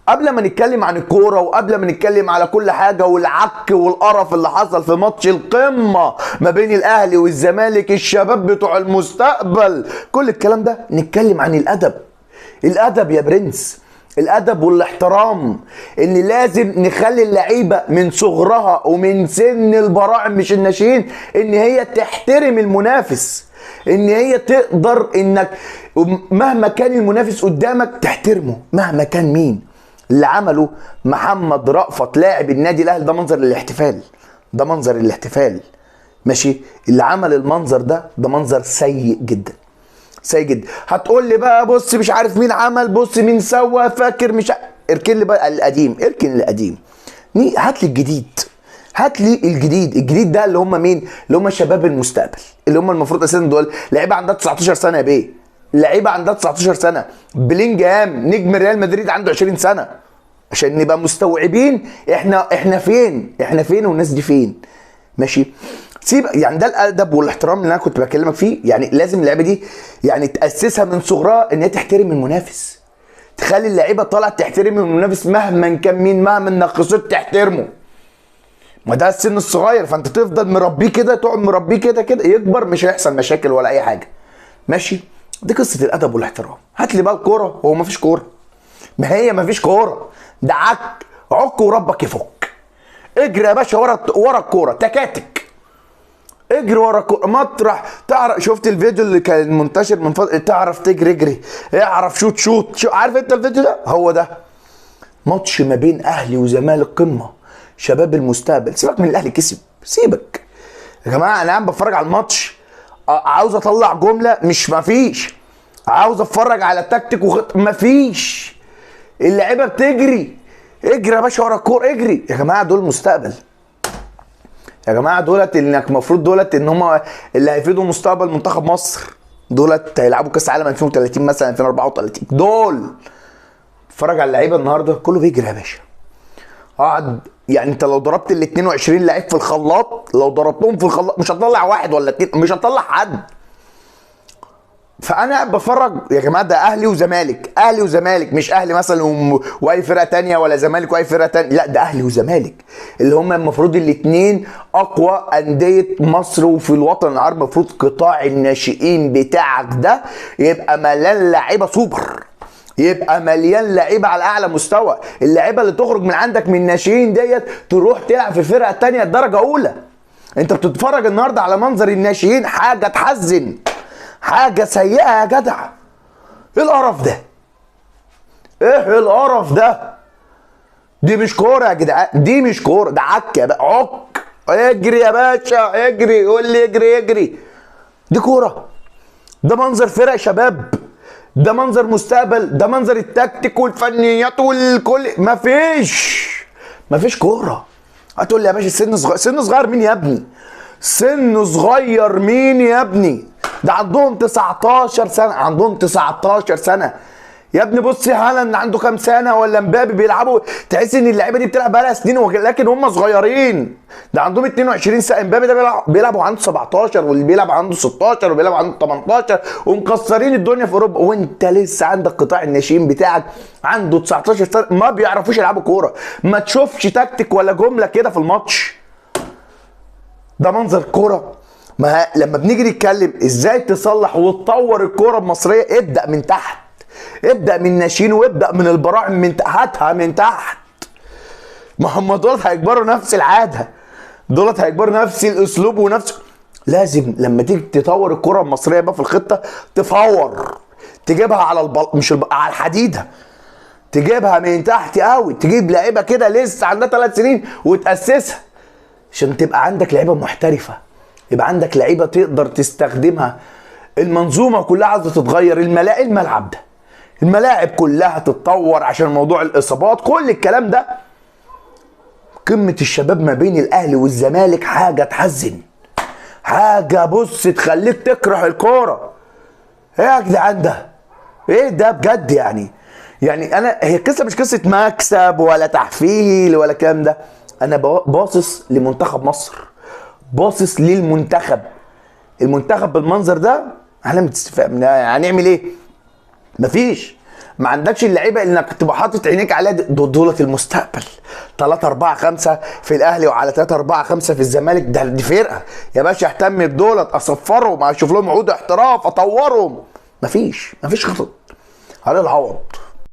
قبل ما نتكلم عن الكوره وقبل ما نتكلم على كل حاجه والعك والقرف اللي حصل في ماتش القمه ما بين الاهلي والزمالك، الشباب بتوع المستقبل، كل الكلام ده، نتكلم عن الادب. الادب يا برنس، الادب والاحترام، ان لازم نخلي اللعيبه من صغرها ومن سن البراعم مش الناشئين ان هي تحترم المنافس، ان هي تقدر انك مهما كان المنافس قدامك تحترمه مهما كان مين. اللي عمله محمد رأفت لاعب النادي الاهلي ده منظر للاحتفال، ده منظر الاحتفال ماشي. اللي عمل المنظر ده منظر سيء جدا، سيء جدا. هتقول لي بقى بص مش عارف مين عمل، بص مين سوى، فاكر مش اركن لي بقى القديم، اركن القديم، هات لي الجديد، هات لي الجديد. الجديد ده اللي هم مين؟ اللي هم شباب المستقبل، اللي هم المفروض اساسا دول لعيبه عندها 19 سنه يا بيه، لعيبه عندها 19 سنه. بلينجهام نجم ريال مدريد عنده 20 سنه، عشان نبقى مستوعبين احنا فين والناس دي فين ماشي. سيب يعني ده الادب والاحترام اللي انا كنت بكلمك فيه. يعني لازم اللعيبه دي يعني تاسسها من صغرها ان هي تحترم المنافس، تخلي اللعيبه طالعه تحترم المنافس مهما كان مين، مهما انك خسرت تحترمه. ما ده السن الصغير، فانت تفضل مربيه كده، تقعد مربيه كده يكبر مش هيحصل مشاكل ولا اي حاجه ماشي. دي قصه الادب والاحترام. هات لي بقى الكوره، هو ما فيش كوره، ما فيش كوره، ده عك وربك يفك. اجري يا باشا ورا الكوره، تكاتك اجري ورا الكوره، مطرح تعرف. شفت الفيديو اللي كان منتشر من فتره؟ تعرف تجري اجري، اعرف شوت. عارف انت الفيديو ده؟ هو ده ماتش ما بين اهلي وزمالك قمه، شباب المستقبل. سيبك من الاهلي كسب، سيبك يا جماعه. انا قاعد بتفرج على الماتش، عاوز اطلع جمله مش مفيش، عاوز اتفرج على تكتيك مفيش. اللعيبه بتجري، اجري يا باشا ورا الكوره، اجري يا جماعه. دول مستقبل يا جماعه، دولت انك المفروض دولت ان هم اللي هيفيدوا مستقبل منتخب مصر. دولت هيلعبوا كاس عالم 2030 مثلا 2034. دول اتفرج على اللعيبه النهارده كله بيجري يا باشا. اقعد يعني انت لو ضربت ال 22 لعيب في الخلاط، لو ضربتهم في الخلاط مش هتطلع واحد ولا اتنين، مش هتطلع حد. فانا قاعد بتفرج يا جماعه، ده اهلي وزمالك، اهلي وزمالك، مش اهلي مثلا واي فرقه تانية ولا زمالك واي فرقه تانية، لا ده اهلي وزمالك اللي هم المفروض الاثنين اقوى انديه مصر وفي الوطن العربي. المفروض قطاع الناشئين بتاعك ده يبقى مليان لعيبه سوبر، يبقى مليان لعيبه على اعلى مستوى. اللعيبه اللي تخرج من عندك من الناشئين ديت تروح تلعب في الفرقه الثانيه الدرجه اولى. انت بتتفرج النهارده على منظر الناشئين، حاجه تحزن، حاجه سيئه يا جدع. ايه القرف ده؟ ايه القرف ده؟ دي مش كوره يا جدعان، دي مش كوره، ده عك يا بقى، عك. اجري يا باشا اجري، قول لي اجري. دي كوره؟ ده منظر فرق شباب، ده منظر مستقبل، ده منظر التكتيك والفنيات والكل. مفيش كوره. هتقول لي يا باشا سن صغير مين يا ابني؟ سن صغير مين يا ابني؟ ده عندهم 19 سنه، عندهم 19 سنه يا ابني. بص هالاند عنده كام سنه، ولا مبابي بيلعبوا تحس ان اللعيبه دي بتلعب بقالها سنين ولكن هم صغيرين. ده عندهم 22 سنه، مبابي ده بيلعب وعنده 17، واللي بيلعب عنده 16 وبيلعب عنده 18 ومكسرين الدنيا في اوروبا، وانت لسه عندك قطاع الناشئين بتاعك عنده 19 سنه ما بيعرفوش يلعبوا كوره. ما تشوفش تكتيك ولا جمله كده في الماتش. ده منظر كوره؟ ما لما بنيجي نتكلم ازاي تصلح وتطور الكوره المصريه، ابدا من تحت، ابدا من الناشئين وابدا من البراعم، من هاتها من تحت. ما هم دولت هيكبروا نفس العاده، دولت هيكبروا نفس الاسلوب ونفس. لازم لما تيجي تطور الكره المصريه بقى في الخطه تفور، تجيبها على على الحديده، تجيبها من تحت قوي، تجيب لعيبه كده لسه عندها 3 سنين وتاسسها عشان تبقى عندك لعيبه محترفه، يبقى عندك لعيبه تقدر تستخدمها. المنظومه كلها عايزه تتغير، الملعب ده، الملاعب كلها تتطور عشان موضوع الاصابات، كل الكلام ده. قمه الشباب ما بين الاهلي والزمالك حاجه تحزن، حاجه بص تخليك تكره الكوره. ايه يا جدعان ده؟ ايه ده بجد؟ يعني انا هي قصه مش قصه مكسب ولا تحفيل ولا الكلام ده. انا باصص لمنتخب مصر، باصص للمنتخب. المنتخب بالمنظر ده علامه استفهام. هنعمل ايه؟ مفيش. ما عندكش اللعيبه انك تبقى حاطط عينيك عليها، دولة المستقبل. 3 4 5 في الاهلي وعلى 3 4 5 في الزمالك، دي فرقه يا باشا. اهتم بدولت، اصفرهم، اشوف لهم عقود احتراف، اطورهم. مفيش خطط. علي العوض.